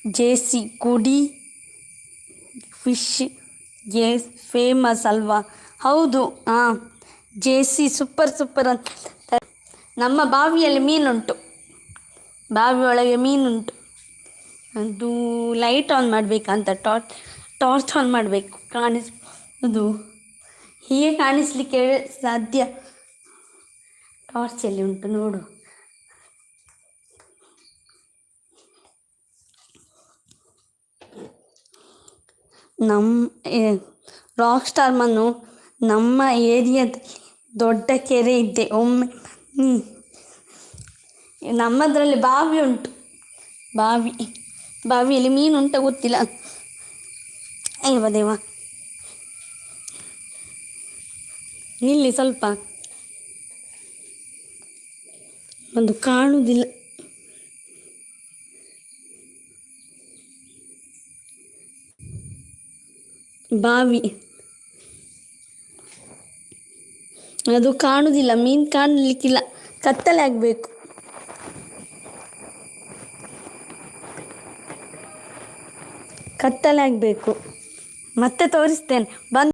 JC ಗುಡಿ ಫಿಶ್ಗೆ famous ಅಲ್ವಾ? ಹೌದು. ಹಾಂ, ಜೇಸಿ ಸೂಪರ್ ಅಂತ. ನಮ್ಮ ಬಾವಿಯಲ್ಲಿ ಮೀನುಂಟು, ಬಾವಿ ಒಳಗೆ ಮೀನುಂಟು. ಅದು ಲೈಟ್ ಆನ್ ಮಾಡಬೇಕಂತ, ಟಾರ್ಚ್ ಆನ್ ಮಾಡಬೇಕು, ಅದು ಹೀಗೆ ಕಾಣಿಸ್ಲಿಕ್ಕೆ ಸಾಧ್ಯ. ಟಾರ್ಚಲ್ಲಿ ಉಂಟು ನೋಡು. ರಾಕ್ ಸ್ಟಾರ್ ಮನ್ನು, ನಮ್ಮ ಏರಿಯಾದಲ್ಲಿ ದೊಡ್ಡ ಕೆರೆ ಇದೆ, ಒಮ್ಮೆ ನಮ್ಮದರಲ್ಲಿ ಬಾವಿ ಉಂಟು. ಬಾವಿಯಲ್ಲಿ ಮೀನು ಉಂಟ ಗೊತ್ತಿಲ್ಲ. ಅಯ್ಯವ ದೇವ, ಇಲ್ಲಿ ಸ್ವಲ್ಪ ಒಂದು ಕಾಣುವುದಿಲ್ಲ. ಬಾವಿ ಅದು ಕಾಣುವುದಿಲ್ಲ, ಮೀನು ಕಾಣಲಿಕ್ಕಿಲ್ಲ, ಕತ್ತಲೆ ಆಗಬೇಕು. ಮತ್ತೆ ತೋರಿಸ್ತೇನೆ ಬಂದು.